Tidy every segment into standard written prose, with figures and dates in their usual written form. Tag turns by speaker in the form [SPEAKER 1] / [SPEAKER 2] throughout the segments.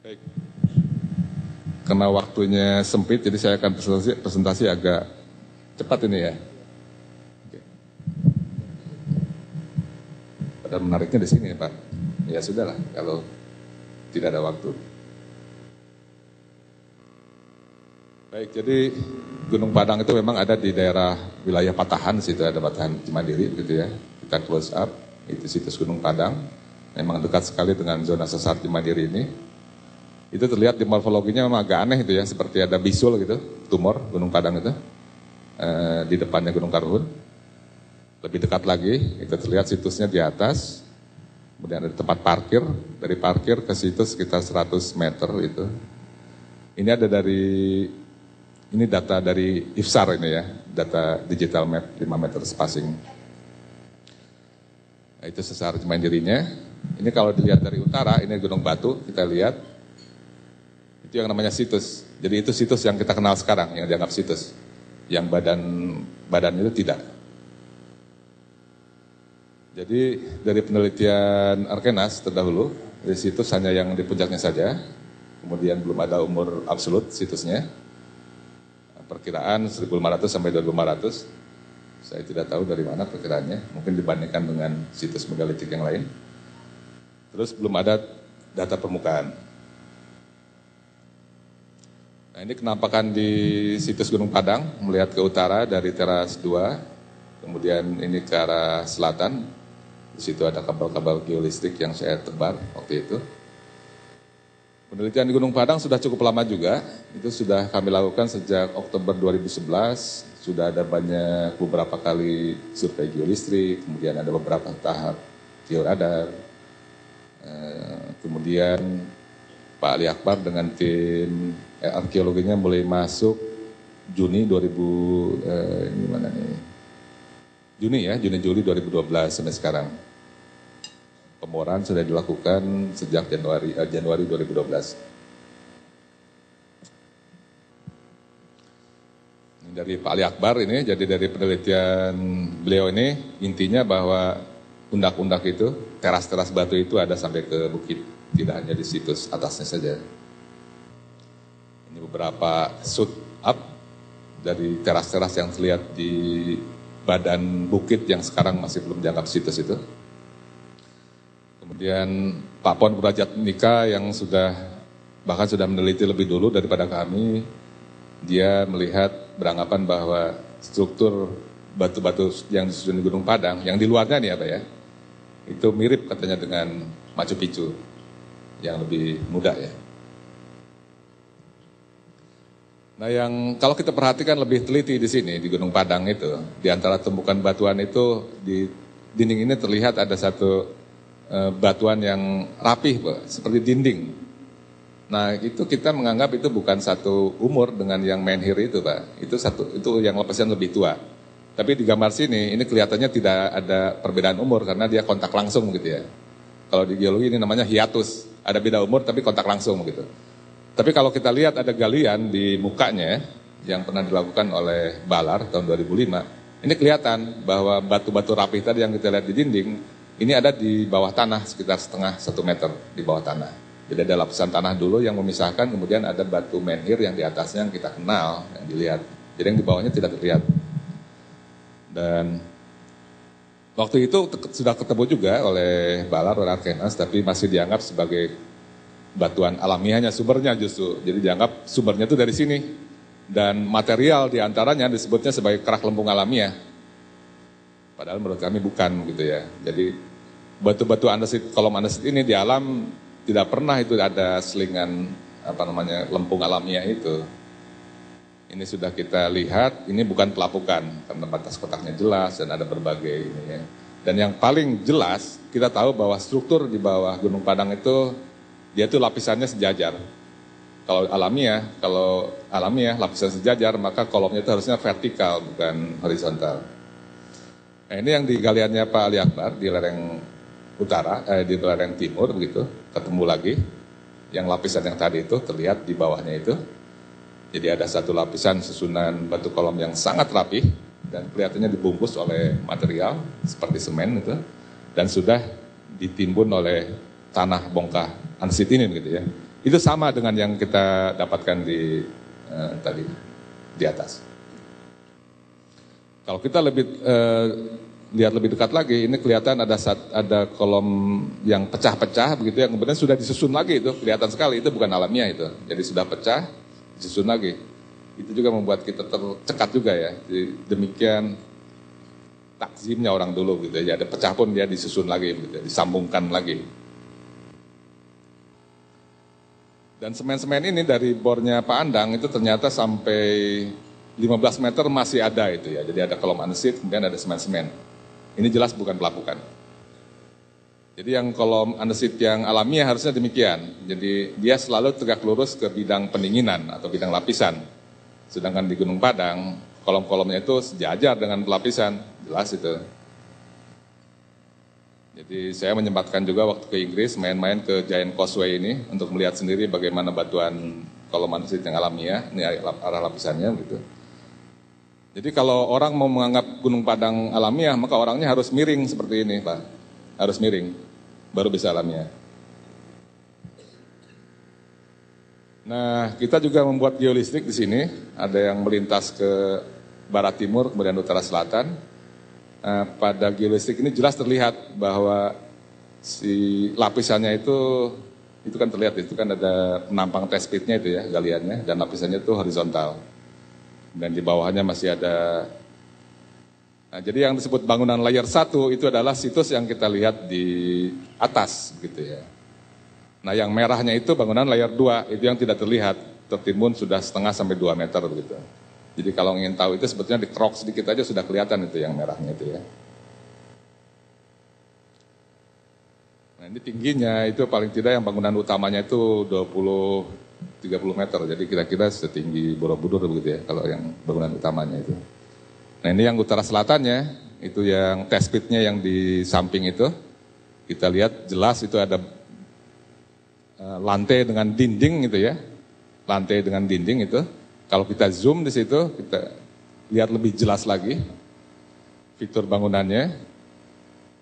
[SPEAKER 1] Baik. Karena waktunya sempit, jadi saya akan presentasi agak cepat ini ya. Oke. Padahal menariknya di sini Pak. Ya sudahlah, kalau tidak ada waktu. Baik, jadi Gunung Padang itu memang ada di daerah wilayah Patahan, situ ada Patahan Cimandiri gitu ya. Kita close up, itu situs Gunung Padang. Memang dekat sekali dengan zona sesar Cimandiri ini. Itu terlihat di morfologinya memang agak aneh itu ya, seperti ada bisul gitu, tumor Gunung Padang itu. Di depannya Gunung Karuhun. Lebih dekat lagi, itu terlihat situsnya di atas. Kemudian ada tempat parkir, dari parkir ke situs sekitar 100 meter itu. Ini ada ini data dari IFSAR ini ya, data digital map 5 meter spacing. Nah, itu sesar Cimandirinya. Ini kalau dilihat dari utara, ini Gunung Batu, kita lihat. Itu yang namanya situs. Jadi itu situs yang kita kenal sekarang, yang dianggap situs. Yang badan itu tidak. Jadi dari penelitian Arkenas terdahulu, di situs hanya yang di puncaknya saja. Kemudian belum ada umur absolut situsnya. Perkiraan 1.500 sampai 2.500. Saya tidak tahu dari mana perkiraannya. Mungkin dibandingkan dengan situs megalitik yang lain. Terus belum ada data permukaan. Nah, ini kenampakan di situs Gunung Padang, melihat ke utara dari teras 2, kemudian ini ke arah selatan. Di situ ada kabel-kabel geolistrik yang saya tebar waktu itu. Penelitian di Gunung Padang sudah cukup lama juga, itu sudah kami lakukan sejak Oktober 2011, sudah ada beberapa kali survei geolistrik, kemudian ada beberapa tahap georadar, kemudian Pak Ali Akbar dengan tim arkeologinya mulai masuk Juni Juli 2012 sampai sekarang. Pemboran sudah dilakukan sejak Januari 2012. Ini dari Pak Ali Akbar ini, jadi dari penelitian beliau ini intinya bahwa undak-undak itu, teras-teras batu itu ada sampai ke bukit, tidak hanya di situs atasnya saja. Ini beberapa shoot up dari teras-teras yang terlihat di badan bukit yang sekarang masih belum dianggap situs itu. Kemudian Pak Pon Purajat Nika yang bahkan sudah meneliti lebih dulu daripada kami, dia melihat beranggapan bahwa struktur batu-batu yang disusun di Gunung Padang, yang di luarnya nih apa ya, itu mirip katanya dengan Machu Picchu yang lebih muda ya. Nah, yang kalau kita perhatikan lebih teliti di sini di Gunung Padang itu, di antara tumpukan batuan itu di dinding ini terlihat ada satu batuan yang rapih, Pak, seperti dinding. Nah, itu kita menganggap itu bukan satu umur dengan yang menhir itu, Pak. Itu yang lapisan lebih tua. Tapi di gambar sini ini kelihatannya tidak ada perbedaan umur karena dia kontak langsung gitu ya. Kalau di geologi ini namanya hiatus, ada beda umur tapi kontak langsung gitu. Tapi kalau kita lihat ada galian di mukanya yang pernah dilakukan oleh Balar tahun 2005, ini kelihatan bahwa batu-batu rapih tadi yang kita lihat di dinding, ini ada di bawah tanah sekitar setengah 1 meter di bawah tanah. Jadi ada lapisan tanah dulu yang memisahkan, kemudian ada batu menhir yang di atasnya yang kita kenal, yang dilihat. Jadi yang di bawahnya tidak terlihat. Dan waktu itu sudah ketemu juga oleh Balar dan Arkenas, tapi masih dianggap sebagai batuan alamiahnya, sumbernya justru. Jadi dianggap sumbernya itu dari sini. Dan material diantaranya disebutnya sebagai kerak lempung alamiah. Padahal menurut kami bukan gitu ya. Jadi batu-batu andesit, kolom andesit ini di alam tidak pernah itu ada selingan lempung alamiah itu. Ini sudah kita lihat, ini bukan pelapukan karena batas kotaknya jelas dan ada berbagai ini ya. Dan yang paling jelas kita tahu bahwa struktur di bawah Gunung Padang itu dia tuh lapisannya sejajar. Kalau alamiah lapisan sejajar, maka kolomnya itu harusnya vertikal bukan horizontal. Nah, ini yang di galiannya Pak Ali Akbar di lereng utara, di lereng timur begitu, ketemu lagi. Yang lapisan yang tadi itu terlihat di bawahnya itu. Jadi ada satu lapisan susunan batu kolom yang sangat rapih dan kelihatannya dibungkus oleh material seperti semen itu dan sudah ditimbun oleh tanah bongkah andesit ini gitu ya. Itu sama dengan yang kita dapatkan di tadi di atas. Kalau kita lihat lebih dekat lagi, ini kelihatan ada kolom yang pecah-pecah begitu, yang kemudian sudah disusun lagi, itu kelihatan sekali, itu bukan alamiah itu. Jadi sudah pecah, disusun lagi. Itu juga membuat kita tercekat juga ya. Jadi, demikian takzimnya orang dulu gitu ya. Ada pecah pun dia disusun lagi gitu, disambungkan lagi. Dan semen-semen ini dari bornya Pak Andang itu ternyata sampai 15 meter masih ada itu ya. Jadi ada kolom andesit, kemudian ada semen-semen. Ini jelas bukan pelapukan. Jadi yang kolom andesit yang alamiah harusnya demikian. Jadi dia selalu tegak lurus ke bidang pendinginan atau bidang lapisan. Sedangkan di Gunung Padang, kolom-kolomnya itu sejajar dengan pelapisan. Jelas itu. Jadi saya menyempatkan juga waktu ke Inggris, main-main ke Giant Causeway ini untuk melihat sendiri bagaimana batuan kolom andesit yang alamiah, ini arah lapisannya gitu. Jadi kalau orang mau menganggap Gunung Padang alamiah, maka orangnya harus miring seperti ini, Pak. Harus miring, baru bisa alamiah. Nah, kita juga membuat geolistrik di sini. Ada yang melintas ke barat timur, kemudian utara selatan. Nah, pada geolistrik ini jelas terlihat bahwa si lapisannya itu kan terlihat, itu kan ada penampang test pitnya itu ya, galiannya, dan lapisannya itu horizontal. Dan di bawahnya masih ada. Nah, jadi yang disebut bangunan layer 1 itu adalah situs yang kita lihat di atas gitu ya. Nah, yang merahnya itu bangunan layer 2, itu yang tidak terlihat, tertimbun sudah 1,5 sampai 2 meter begitu. Jadi kalau ingin tahu itu sebetulnya dikerok sedikit aja sudah kelihatan itu yang merahnya itu ya. Nah, ini tingginya itu paling tidak yang bangunan utamanya itu 20-30 meter, jadi kira-kira setinggi Borobudur begitu ya, kalau yang bangunan utamanya itu. Nah, ini yang utara selatannya, itu yang test pitnya yang di samping itu, kita lihat jelas itu ada lantai dengan dinding gitu ya, lantai dengan dinding itu. Kalau kita zoom di situ, kita lihat lebih jelas lagi fitur bangunannya.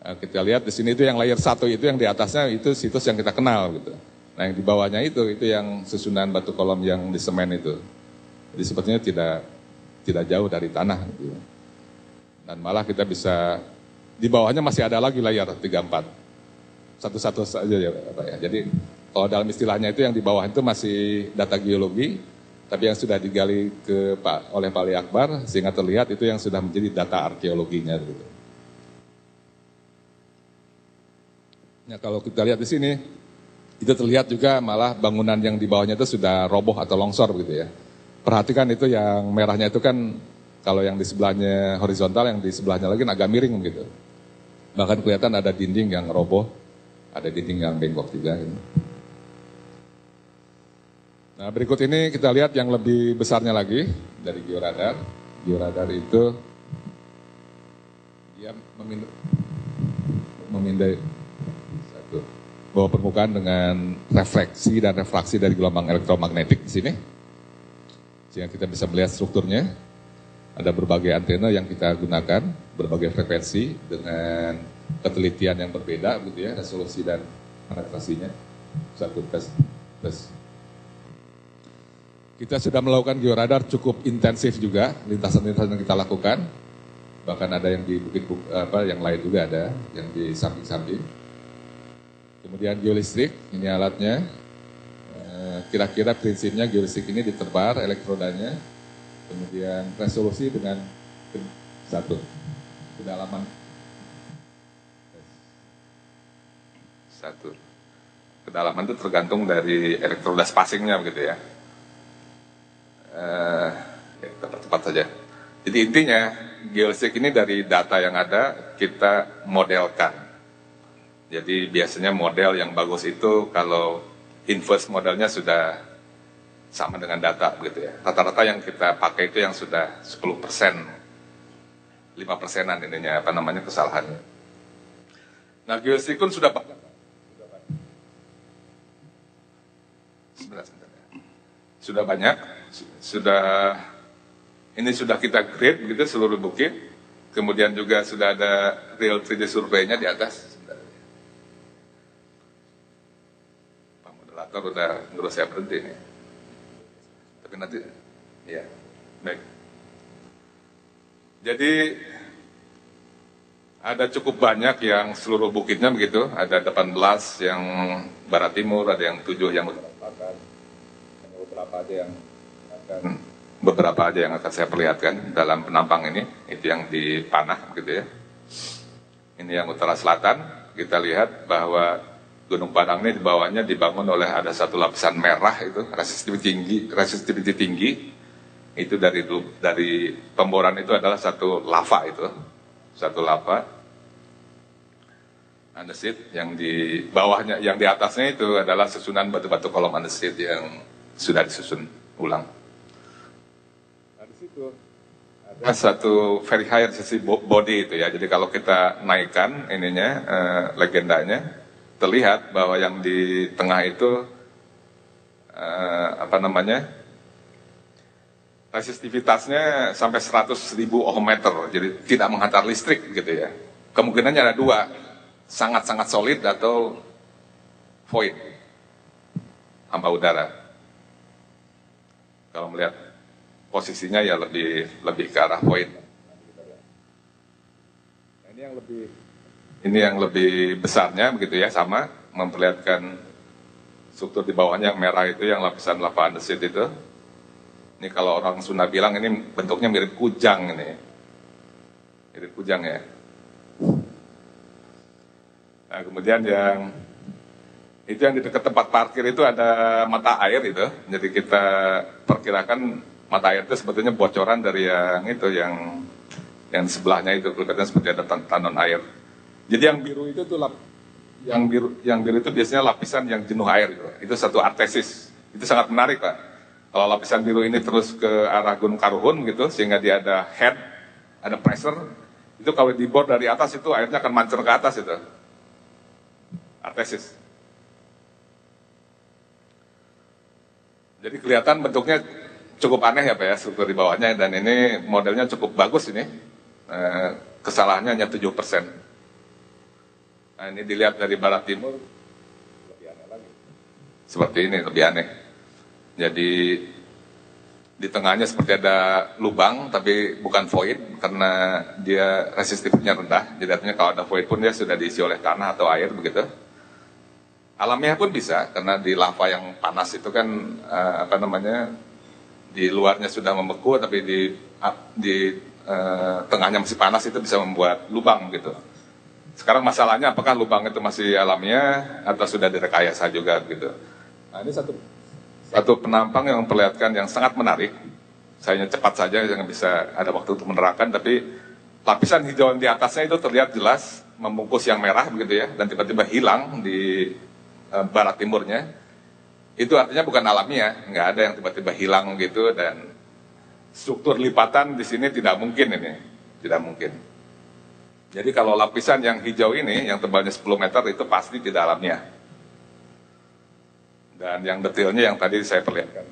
[SPEAKER 1] Nah, kita lihat di sini itu yang layer 1 itu, yang di atasnya itu situs yang kita kenal gitu. Nah, yang di bawahnya itu yang susunan batu kolom yang di semen itu. Jadi sebetulnya tidak jauh dari tanah gitu. Dan malah kita bisa, di bawahnya masih ada lagi layer 3-4. Satu-satu saja ya Pak ya. Jadi kalau dalam istilahnya itu yang di bawah itu masih data geologi, tapi yang sudah digali oleh Pak Ali Akbar sehingga terlihat itu yang sudah menjadi data arkeologinya gitu. Nah, kalau kita lihat di sini, itu terlihat juga malah bangunan yang di bawahnya itu sudah roboh atau longsor begitu ya. Perhatikan itu yang merahnya itu kan, kalau yang di sebelahnya horizontal, yang di sebelahnya lagi agak miring gitu. Bahkan kelihatan ada dinding yang roboh, ada dinding yang bengkok juga gitu. Nah, berikut ini kita lihat yang lebih besarnya lagi dari georadar. Georadar itu dia memindai bawah permukaan dengan refleksi dan refraksi dari gelombang elektromagnetik di sini. Sehingga kita bisa melihat strukturnya. Ada berbagai antena yang kita gunakan, berbagai frekuensi dengan ketelitian yang berbeda gitu ya, resolusi dan penetrasinya. Satu tes. Kita sudah melakukan georadar cukup intensif juga, lintasan-lintasan yang kita lakukan. Bahkan ada yang di bukit yang lain juga ada, yang di samping-samping. Kemudian geolistrik, ini alatnya. Kira-kira prinsipnya geolistrik ini diterbar elektrodanya, kemudian resolusi dengan kedalaman kedalaman itu tergantung dari elektroda spacingnya begitu ya. Kita percepat saja. Jadi intinya geolistrik ini dari data yang ada kita modelkan. Jadi biasanya model yang bagus itu kalau inverse modelnya sudah sama dengan data gitu ya. Rata-rata yang kita pakai itu yang sudah 10%, 5%-an ininya kesalahannya. Nah, geolistrik pun sudah banyak. Sudah banyak, ini sudah kita grade begitu seluruh bukit. Kemudian juga sudah ada real 3D survey-nya di atas. Operator udah nyuruh saya berhenti nih. Tapi nanti, ya, baik. Jadi ada cukup banyak yang seluruh bukitnya begitu, ada 18 yang barat timur, ada yang 7 yang utara selatan, hanya beberapa aja yang akan saya perlihatkan dalam penampang ini, itu yang di panah begitu ya. Ini yang utara selatan, kita lihat bahwa Gunung Padang ini di bawahnya dibangun oleh ada satu lapisan merah itu, resistivity tinggi, itu dari pemboran itu adalah satu lava andesit, yang di bawahnya, yang di atasnya itu adalah susunan batu-batu kolom andesit yang sudah disusun ulang. Nah, di situ ada satu very high resistive body itu ya. Jadi kalau kita naikkan ininya, legendanya, terlihat bahwa yang di tengah itu resistivitasnya sampai 100.000 ohm meter, jadi tidak menghantar listrik gitu ya. Kemungkinannya ada dua, sangat-sangat solid atau void, hampa udara. Kalau melihat posisinya ya lebih ke arah void. Nah, ini yang lebih besarnya begitu ya, sama memperlihatkan struktur di bawahnya yang merah itu, yang lapisan lava andesit itu. Ini kalau orang Sunda bilang ini bentuknya mirip kujang ini. Mirip kujang ya. Nah, kemudian yang di dekat tempat parkir itu ada mata air itu. Jadi kita perkirakan mata air itu sebetulnya bocoran dari yang sebelahnya itu, kelihatannya seperti ada tandon air. Jadi yang biru itu tuh yang biru itu biasanya lapisan yang jenuh air gitu. Itu satu artesis. Itu sangat menarik, Pak. Kalau lapisan biru ini terus ke arah Gunung Karuhun gitu, sehingga dia ada head, ada pressure, itu kalau dibor dari atas itu airnya akan mancur ke atas itu. Artesis. Jadi kelihatan bentuknya cukup aneh ya Pak ya, struktur di bawahnya, dan ini modelnya cukup bagus ini. Kesalahannya hanya 7%. Nah, ini dilihat dari barat timur, lebih aneh lagi. Seperti ini, lebih aneh. Jadi di tengahnya seperti ada lubang, tapi bukan void karena dia resistifnya rendah. Jadi artinya kalau ada void pun dia sudah diisi oleh tanah atau air begitu. Alamiah pun bisa, karena di lava yang panas itu kan di luarnya sudah membeku, tapi di tengahnya masih panas, itu bisa membuat lubang gitu. Sekarang masalahnya apakah lubang itu masih alamiah atau sudah direkayasa juga gitu. Nah, ini satu penampang yang memperlihatkan yang sangat menarik. Saya cepat saja, jangan bisa ada waktu untuk menerangkan, tapi lapisan hijau di atasnya itu terlihat jelas membungkus yang merah begitu ya, dan tiba-tiba hilang di barat timurnya. Itu artinya bukan alamiah, nggak ada yang tiba-tiba hilang gitu, dan struktur lipatan di sini tidak mungkin ini, tidak mungkin. Jadi kalau lapisan yang hijau ini, yang tebalnya 10 meter, itu pasti tidak alamiah. Dan yang detailnya yang tadi saya perlihatkan.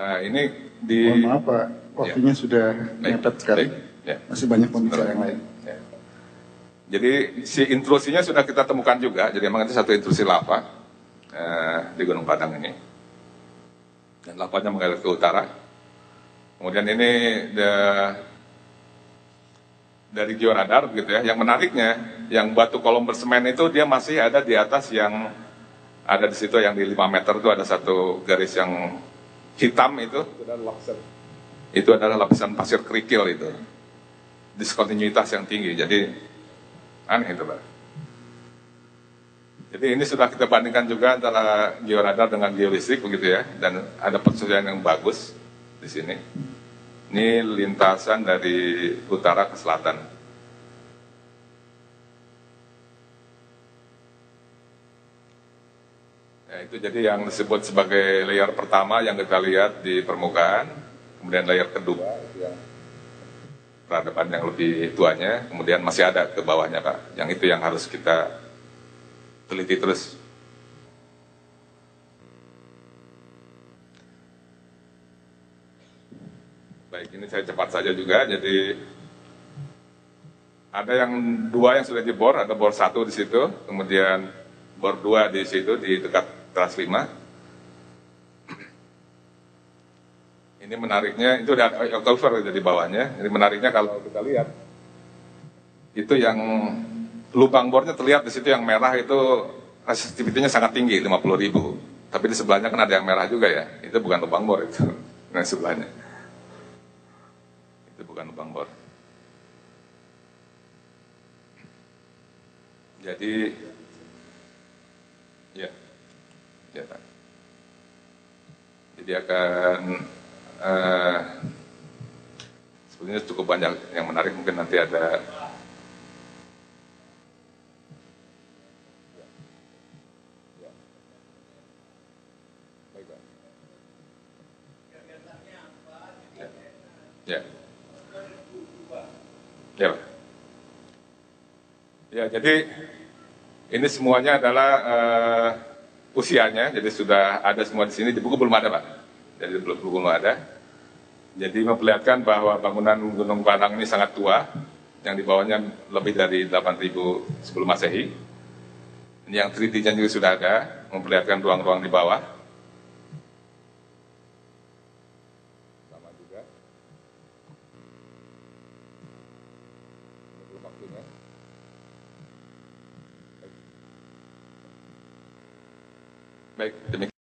[SPEAKER 1] Nah ini
[SPEAKER 2] Mohon maaf Pak, waktunya sudah mepet sekali.
[SPEAKER 1] Ya.
[SPEAKER 2] Masih banyak pembicara yang lain.
[SPEAKER 1] Ya. Jadi si intrusinya sudah kita temukan juga. Jadi memang itu satu intrusi lava di Gunung Padang ini. Dan lavanya mengalir ke utara. Kemudian ini dari georadar gitu ya. Yang menariknya, yang batu kolom bersemen itu dia masih ada di atas yang ada di situ, yang di 5 meter itu ada satu garis yang hitam itu adalah lapisan pasir kerikil itu. Diskontinuitas yang tinggi, jadi aneh itu Pak. Jadi ini sudah kita bandingkan juga antara georadar dengan geolistrik begitu ya, dan ada persesuaian yang bagus di sini. Ini lintasan dari utara ke selatan. Ya, itu jadi yang disebut sebagai layer pertama yang kita lihat di permukaan, kemudian layer kedua yang peradaban yang lebih tuanya, kemudian masih ada ke bawahnya Pak. Yang itu yang harus kita teliti terus. Baik, ini saya cepat saja juga. Jadi ada yang dua yang sudah dibor, ada bor 1 di situ, kemudian bor 2 di situ di dekat kelas 5. Ini menariknya itu ada October di bawahnya. Ini menariknya kalau kita lihat itu yang lubang bornya terlihat di situ yang merah itu resistivitinya sangat tinggi 50.000. Tapi di sebelahnya kan ada yang merah juga ya. Itu bukan lubang bor itu. Nah sebelahnya. Itu bukan lubang bor. Jadi ya, ya Pak. Jadi akan sebenarnya cukup banyak yang menarik, mungkin nanti ada ya. Ya, Pak. Ya, jadi ini semuanya adalah usianya, jadi sudah ada semua di sini. Di buku belum ada, Pak. Jadi belum ada. Jadi memperlihatkan bahwa bangunan Gunung Padang ini sangat tua, yang di bawahnya lebih dari 8.000 sebelum Masehi. Ini yang 3D-nya juga sudah ada, memperlihatkan ruang-ruang di bawah. Sama juga. Ini belum waktunya. Baik, demikian.